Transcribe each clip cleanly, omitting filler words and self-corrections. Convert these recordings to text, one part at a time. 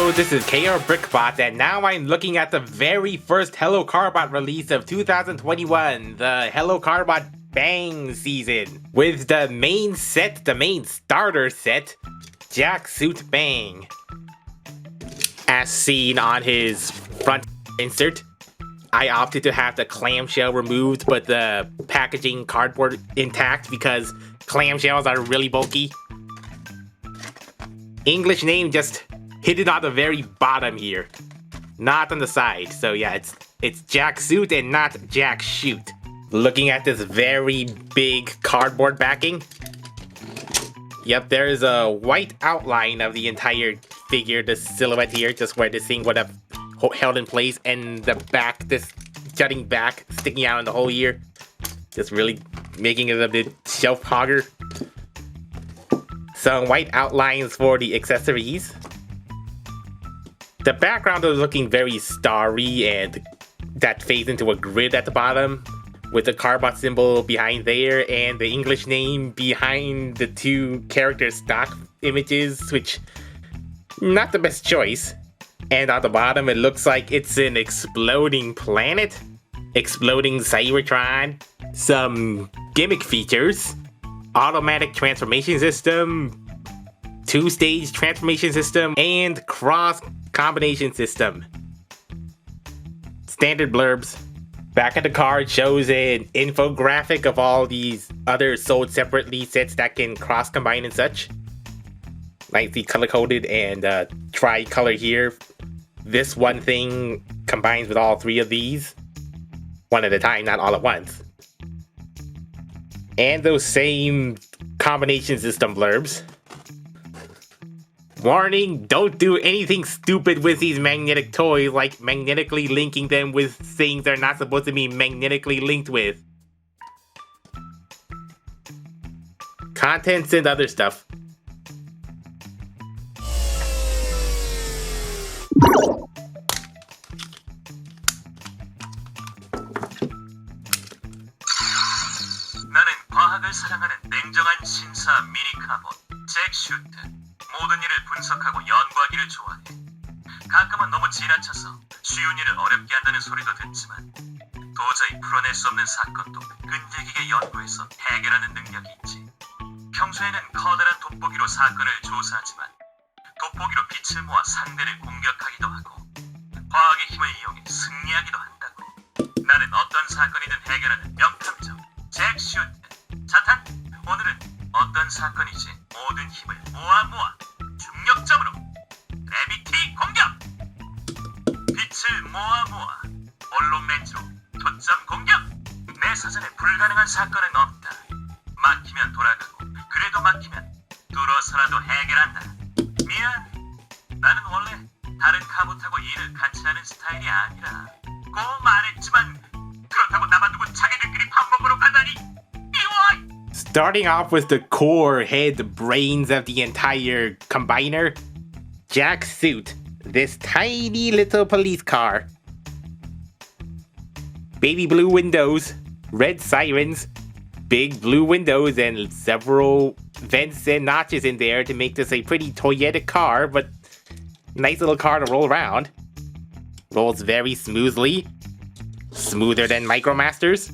Hello, this is KRBrickBot, and now I'm looking at the very first hellokarbot release of 2021, the hellokarbot Bang season, with the main starter set, Jacksuit Bang. As seen on his front insert, I opted to have the clamshell removed but the packaging cardboard intact because clamshells are really bulky. English name just hidden on the very bottom here, not on the side. So yeah, it's Jacksuit and not Jackshoot. Looking at this very big cardboard backing. Yep, there is a white outline of the entire figure, the silhouette here, just where this thing would have held in place, and the back, this jutting back, sticking out in the whole ear, just really making it a bit shelf hogger. Some white outlines for the accessories. The background is looking very starry, and that fades into a grid at the bottom, with the Carbot symbol behind there, and the English name behind the two character stock images, which, not the best choice. And on the bottom, it looks like it's an exploding planet, exploding Cybertron, some gimmick features, automatic transformation system, two-stage transformation system, and cross combination system. Standard blurbs. Back of the card shows an infographic of all these other sold separately sets that can cross combine and such. Like the color coded and tri-color here. This one thing combines with all three of these. One at a time, not all at once. And those same combination system blurbs. Warning, don't do anything stupid with these magnetic toys, like magnetically linking them with things they're not supposed to be magnetically linked with. Contents and other stuff. 나는 과학을 사랑하는 냉정한 신사 미니카봇 잭슈트. 모든 일을 분석하고 연구하기를 좋아해. 가끔은 너무 지나쳐서 쉬운 일을 어렵게 한다는 소리도 듣지만 도저히 풀어낼 수 없는 사건도 끈질기게 연구해서 해결하는 능력이 있지. 평소에는 커다란 돋보기로 사건을 조사하지만 돋보기로 빛을 모아 상대를 공격하기도 하고 과학의 힘을 이용해 승리하기도 한다고. 나는 어떤 사건이든 해결하는 명탐정 잭슈트. 자탄, 오늘은 어떤 사건이지 모든 힘을 모아 중력점으로 그래비티 공격! 빛을 모아 언론 렌즈로 초점 공격! 내 사전에 불가능한 사건은 없다. 막히면 돌아가고 그래도 막히면 뚫어서라도 해결한다. 미안, 나는 원래 다른 카봇하고 일을 같이 하는 스타일이 아니라 꼭 말했지만 그렇다고 나만 두고 자기들끼리 밥 먹으러 가다니. Starting off with the core head brains of the entire combiner, Jacksuit, this tiny little police car. Baby blue windows, red sirens, big blue windows, and several vents and notches in there to make this a pretty toyetic car, but nice little car to roll around. Rolls very smoothly, smoother than MicroMasters.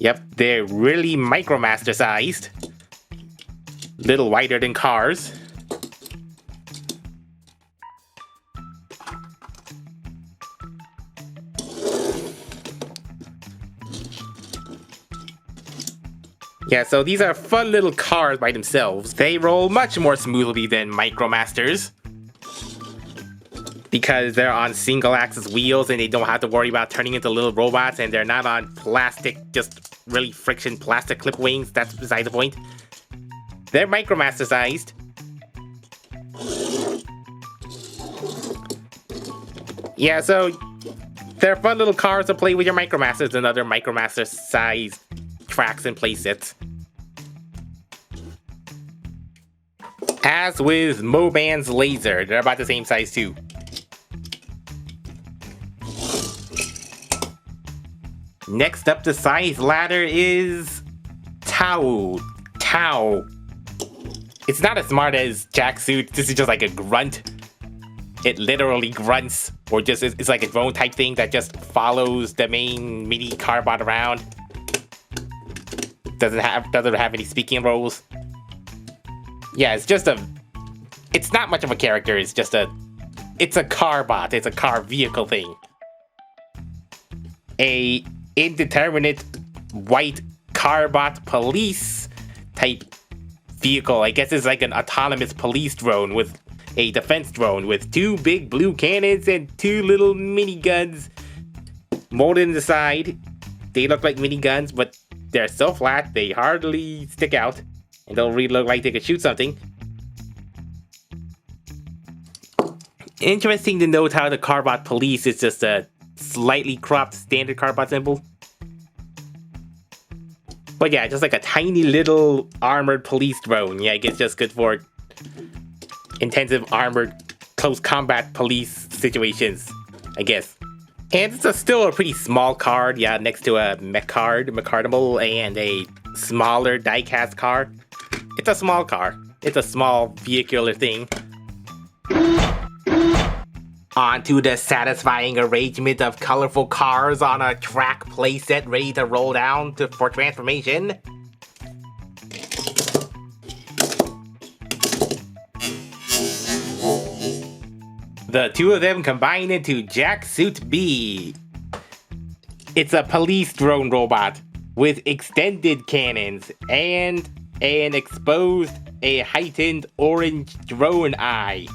Yep, they're really MicroMaster sized. Little wider than cars. Yeah, so these are fun little cars by themselves. They roll much more smoothly than MicroMasters, because they're on single axis wheels and they don't have to worry about turning into little robots, and they're not on plastic, just really friction plastic clip wings. That's beside the point. They're MicroMaster sized. Yeah, so they're fun little cars to play with your MicroMasters and other MicroMaster sized tracks and playsets. As with Moban's laser, they're about the same size too. Next up the size ladder is Tau. It's not as smart as Jacksuit. This is just like a grunt. It literally grunts, or just it's like a drone type thing that just follows the main mini Carbot around. Doesn't have any speaking roles. Yeah, it's not much of a character. It's a Carbot. It's a car vehicle thing. A indeterminate white Carbot police type vehicle. I guess it's like an autonomous police drone with a defense drone with 2 big blue cannons and 2 little miniguns molded in the side. They look like miniguns, but they're so flat they hardly stick out, and don't really look like they could shoot something. Interesting to note how the Carbot police is just a slightly cropped standard Carbot symbol. But yeah, just like a tiny little armored police drone. Yeah, I guess just good for intensive armored close combat police situations, I guess. And it's still a pretty small card, yeah, next to a Mecardable, and a smaller diecast car. It's a small car. It's a small vehicular thing. On to the satisfying arrangement of colorful cars on a track playset ready to roll down for transformation. The 2 of them combine into Jacksuit B. It's a police drone robot with extended cannons and an exposed, heightened orange drone eye.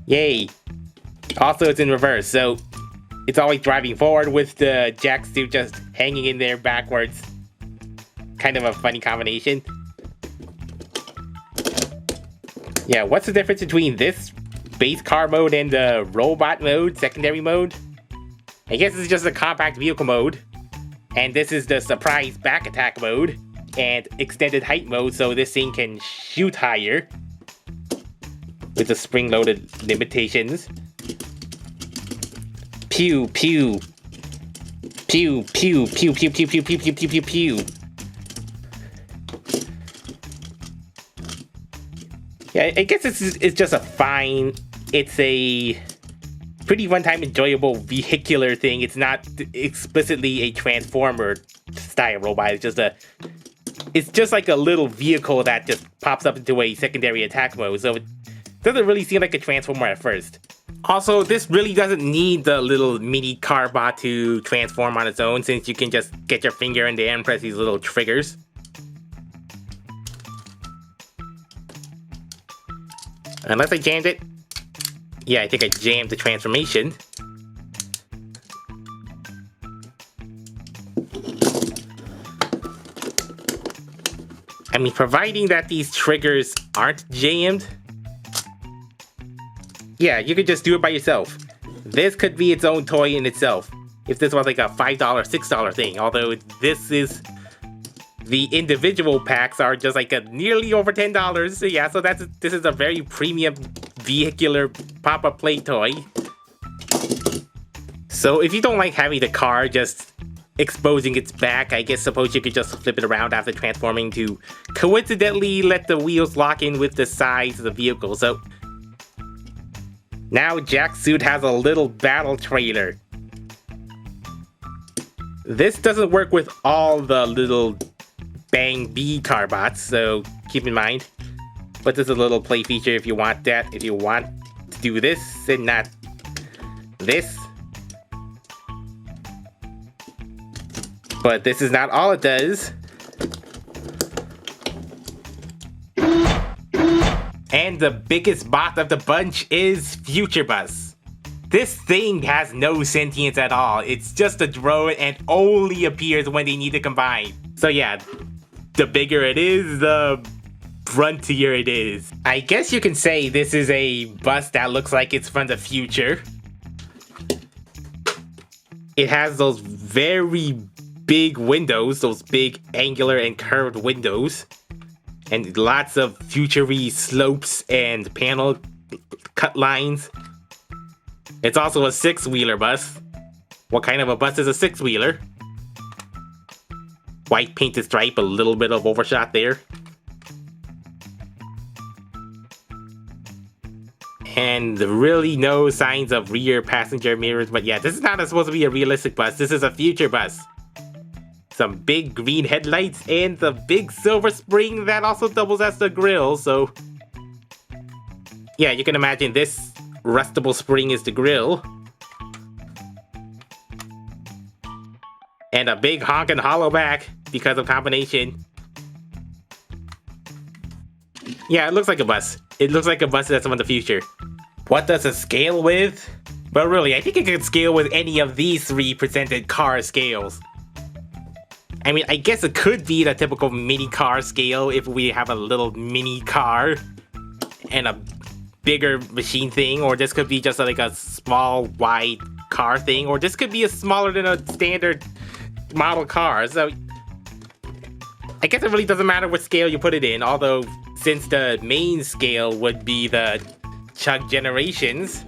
Yay. Also, it's in reverse, so it's always driving forward with the Jacksuit just hanging in there backwards. Kind of a funny combination. Yeah, what's the difference between this base car mode and the robot mode, secondary mode? I guess it's just a compact vehicle mode. And this is the surprise back attack mode and extended height mode, so this thing can shoot higher with the spring-loaded limitations. Pew, pew. Pew, pew, pew, pew, pew, pew, pew, pew, pew, pew, pew. Yeah, I guess it's just a fine, it's a pretty one-time enjoyable vehicular thing. It's not explicitly a Transformer style robot. It's just like a little vehicle that just pops up into a secondary attack mode. So it doesn't really seem like a Transformer at first. Also, this really doesn't need the little mini Carbot to transform on its own, since you can just get your finger in there and press these little triggers. Unless I jammed it. Yeah, I think I jammed the transformation. I mean, providing that these triggers aren't jammed, yeah, you could just do it by yourself. This could be its own toy in itself. If this was like a $5, $6 thing, although the individual packs are just like nearly over $10. So yeah, so this is a very premium vehicular pop-up play toy. So if you don't like having the car just exposing its back, I guess suppose you could just flip it around after transforming to coincidentally let the wheels lock in with the size of the vehicle. So now Jacksuit has a little battle trailer. This doesn't work with all the little Bang B Carbots, so keep in mind. But there's a little play feature if you want that, if you want to do this and not this. But this is not all it does. And the biggest bot of the bunch is Future Bus. This thing has no sentience at all. It's just a drone and only appears when they need to combine. So yeah, the bigger it is, the gruntier it is. I guess you can say this is a bus that looks like it's from the future. It has those very big windows, those big angular and curved windows, and lots of future-y slopes and panel cut lines. It's also a 6-wheeler bus. What kind of a bus is a 6-wheeler? white painted stripe, a little bit of overshot there. And really no signs of rear passenger mirrors, but yeah, this is not supposed to be a realistic bus, this is a future bus. Some big green headlights and the big silver spring that also doubles as the grille, so... yeah, you can imagine this rustable spring is the grille. And a big honkin' hollow back because of combination. Yeah, it looks like a bus. It looks like a bus that's from the future. What does it scale with? Well, really, I think it could scale with any of these three presented car scales. I mean, I guess it could be the typical mini car scale if we have a little mini car and a bigger machine thing, or this could be just like a small wide car thing, or this could be a smaller than a standard model car. So I guess it really doesn't matter what scale you put it in, although since the main scale would be the Chug Generations,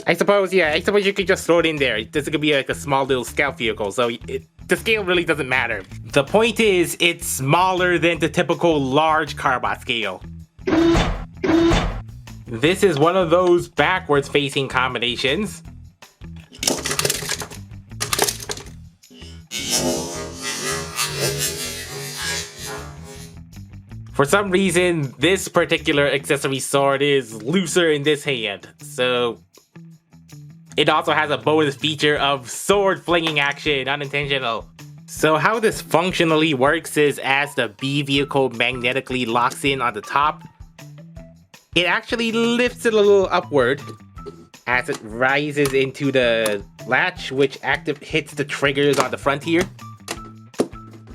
I suppose you could just throw it in there. This could be like a small little scout vehicle, so the scale really doesn't matter. The point is, it's smaller than the typical large Carbot scale. This is one of those backwards facing combinations. For some reason, this particular accessory sword is looser in this hand, so it also has a bonus feature of sword flinging action, unintentional. So how this functionally works is as the B vehicle magnetically locks in on the top, it actually lifts it a little upward as it rises into the latch, which hits the triggers on the front here.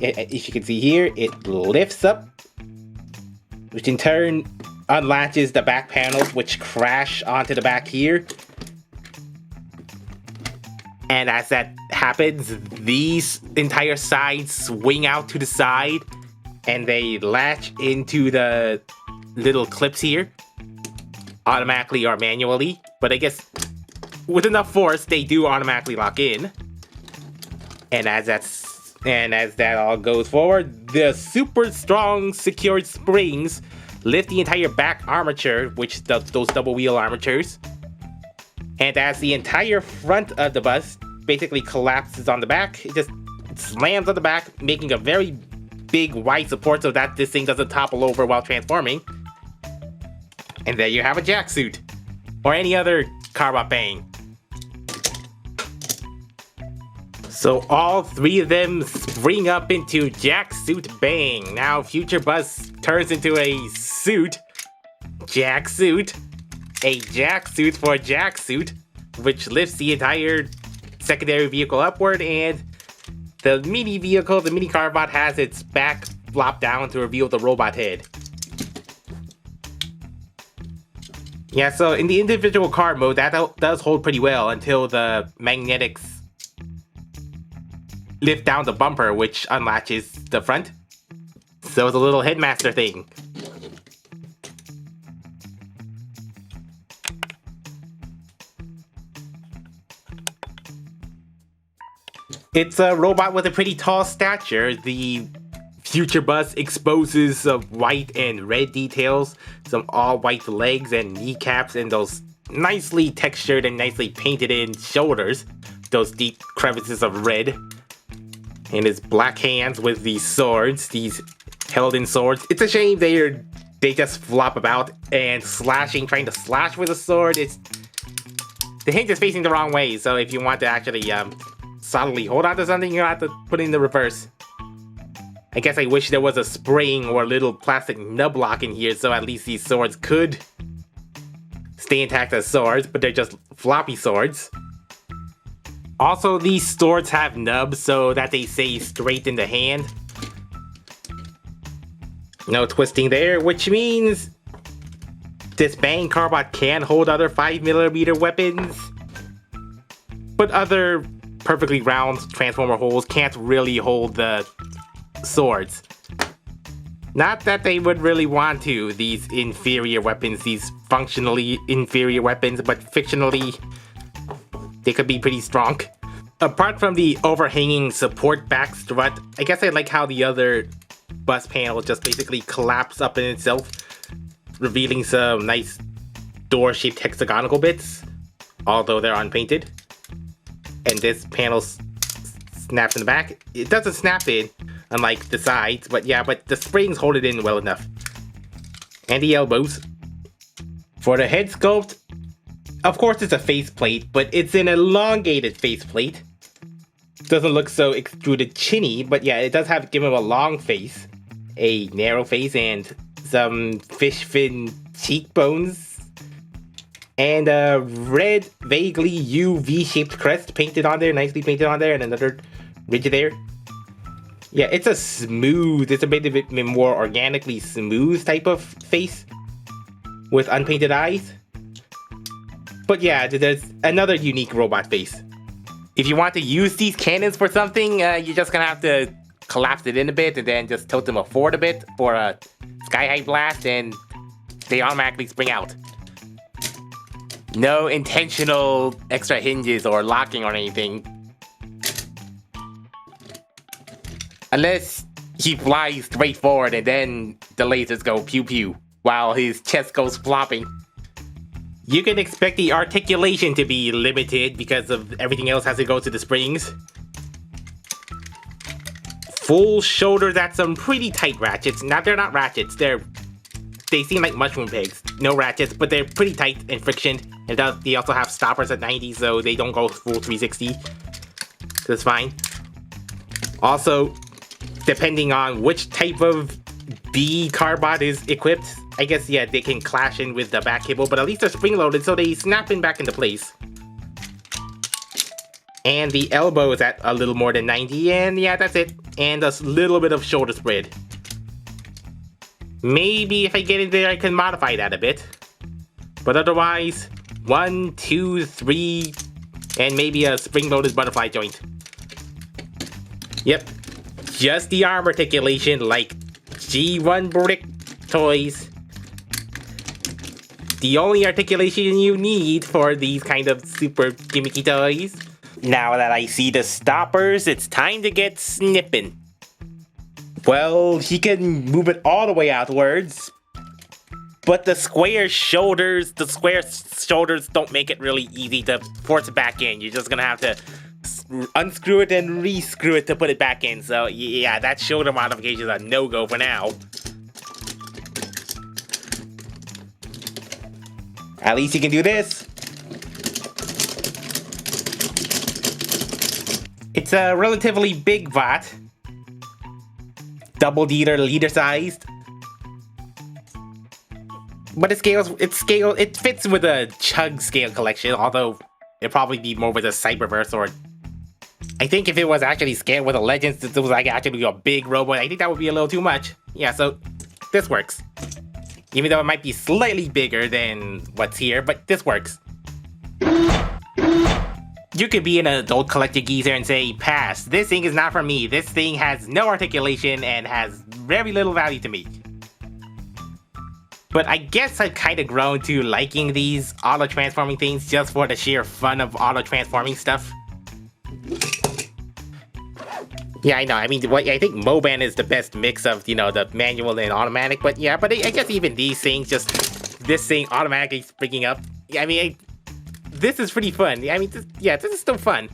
As you can see here, it lifts up, which in turn unlatches the back panels, which crash onto the back here. And as that happens, these entire sides swing out to the side and they latch into the little clips here, automatically or manually. But I guess with enough force, they do automatically lock in. And as that all goes forward, the super strong secured springs lift the entire back armature, which those double wheel armatures. And as the entire front of the bus basically collapses on the back, it just slams on the back, making a very big wide support so that this thing doesn't topple over while transforming. And there you have a Jacksuit, or any other Carbot Bang. So all three of them spring up into Jacksuit Bang. Now Future Bus turns into a suit, Jacksuit, a Jacksuit for Jacksuit, which lifts the entire secondary vehicle upward, and the mini vehicle, the mini Carbot, has its back flopped down to reveal the robot head. Yeah, so in the individual car mode, that does hold pretty well until the magnetics lift down the bumper, which unlatches the front. So it's a little headmaster thing. It's a robot with a pretty tall stature. The Future Bus exposes some white and red details, some all white legs and kneecaps, and those nicely textured and nicely painted in shoulders, those deep crevices of red. And his black hands with these swords, these held in swords. It's a shame they just flop about and slashing, trying to slash with a sword. The hinge is facing the wrong way, so if you want to actually solidly hold on to something, you have to put it in the reverse. I guess I wish there was a spring or a little plastic nub lock in here so at least these swords could stay intact as swords, but they're just floppy swords. Also, these swords have nubs so that they stay straight in the hand. No twisting there, which means this Bang Carbot can hold other 5mm weapons, but other perfectly round transformer holes can't really hold the swords. Not that they would really want to, these inferior weapons, these functionally inferior weapons, but fictionally they could be pretty strong. Apart from the overhanging support back strut, I guess I like how the other bus panel just basically collapse up in itself, revealing some nice door-shaped hexagonal bits, although they're unpainted. And this panel snaps in the back. It doesn't snap in, unlike the sides, but the springs hold it in well enough. And the elbows. For the head sculpt, of course it's a faceplate, but it's an elongated faceplate. Doesn't look so extruded chinny, but yeah, it does give him a long face, a narrow face, and some fish fin cheekbones, and a red, vaguely U-V-shaped crest painted on there, nicely painted on there, and another ridge there. Yeah, it's a bit more organically smooth type of face with unpainted eyes. But yeah, there's another unique robot face. If you want to use these cannons for something, you're just gonna have to collapse it in a bit and then just tilt them forward a bit for a sky-high blast, and they automatically spring out. No intentional extra hinges or locking or anything. Unless he flies straight forward and then the lasers go pew-pew while his chest goes flopping. You can expect the articulation to be limited because of everything else has to go to the springs. Full shoulders at some pretty tight ratchets. Now they're not ratchets, they seem like mushroom pegs. No ratchets, but they're pretty tight and frictioned. And they also have stoppers at 90, so they don't go full 360. That's fine. Also, depending on which type of B Carbot is equipped, I guess, yeah, they can clash in with the back cable, but at least they're spring-loaded, so they snap in back into place. And the elbow is at a little more than 90, and yeah, that's it. And a little bit of shoulder spread. Maybe if I get in there, I can modify that a bit. But otherwise, 1, 2, 3, and maybe a spring-loaded butterfly joint. Yep, just the arm articulation like G1 Brick toys. The only articulation you need for these kind of super gimmicky toys. Now that I see the stoppers, it's time to get snipping. Well, he can move it all the way outwards, but the square shoulders don't make it really easy to force it back in. You're just gonna have to unscrew it and re-screw it to put it back in. So yeah, that shoulder modification is a no-go for now. At least you can do this. It's a relatively big bot. Double leader sized. But it fits with a Chug scale collection, although it'd probably be more with a Cyberverse, or I think if it was actually scaled with a Legends, it was like actually a big robot, I think that would be a little too much. Yeah, so this works. Even though it might be slightly bigger than what's here, but this works. You could be an adult collector geezer and say, pass, this thing is not for me. This thing has no articulation and has very little value to me. But I guess I've kind of grown to liking these auto-transforming things just for the sheer fun of auto-transforming stuff. Yeah, I know, I mean, I think Moban is the best mix of, you know, the manual and automatic, but yeah, but I guess even these things, this thing automatically freaking up. I mean, this is pretty fun. I mean, this is still fun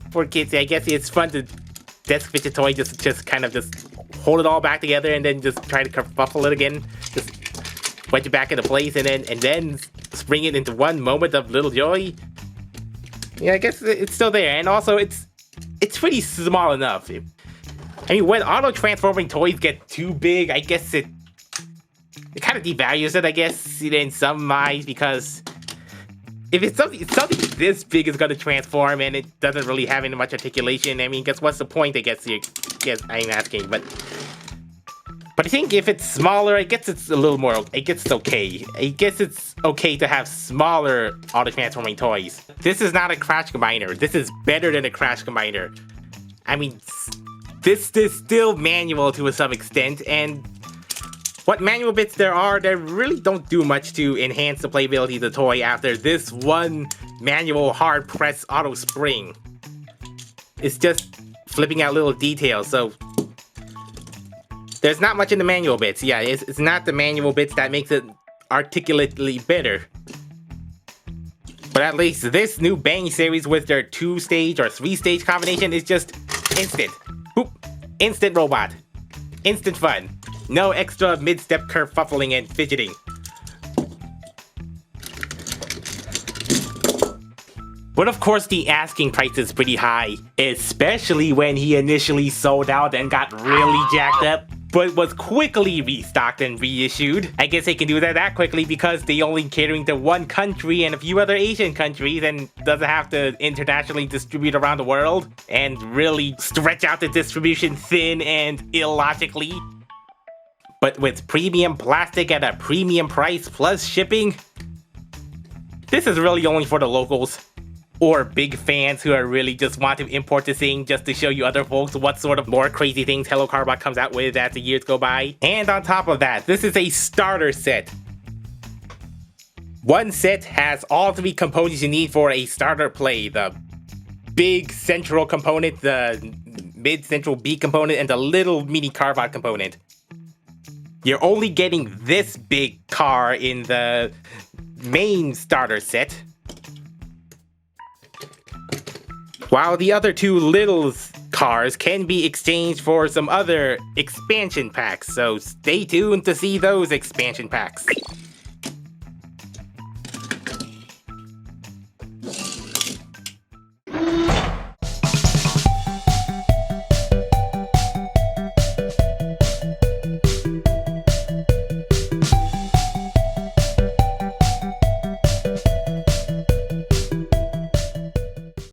for kids. I guess it's fun to desk fit a toy, just kind of just hold it all back together and then just try to kerfuffle it again. Just wedge it back into place and then spring it into one moment of little joy. Yeah, I guess it's still there. And also, it's pretty small enough. I mean, when auto-transforming toys get too big, I guess it kind of devalues it, I guess, in some eyes, because if it's something this big is going to transform and it doesn't really have any much articulation, I mean, guess what's the point, I guess I'm asking, but I think if it's smaller, I guess it's a little more, I guess it's okay. I guess it's okay to have smaller auto-transforming toys. This is not a Crash Combiner. This is better than a Crash Combiner. I mean, this is still manual to some extent, and what manual bits there are, they really don't do much to enhance the playability of the toy after this one manual hard press auto spring. It's just flipping out little details, so there's not much in the manual bits. Yeah, it's not the manual bits that makes it articulately better. But at least this new Bang series with their 2-stage or 3-stage combination is just instant. Boop. Instant robot. Instant fun. No extra mid-step kerfuffling and fidgeting. But of course the asking price is pretty high, especially when he initially sold out and got really jacked up, but was quickly restocked and reissued. I guess they can do that quickly because they only catering to one country and a few other Asian countries and doesn't have to internationally distribute around the world and really stretch out the distribution thin and illogically. But with premium plastic at a premium price plus shipping, this is really only for the locals. Or big fans who are really just want to import this thing just to show you other folks what sort of more crazy things helloCarbot comes out with as the years go by. And on top of that, this is a starter set. One set has all 3 components you need for a starter play. The big central component, the mid-central B component, and the little mini Carbot component. You're only getting this big car in the main starter set, while the other 2 little cars can be exchanged for some other expansion packs, so stay tuned to see those expansion packs.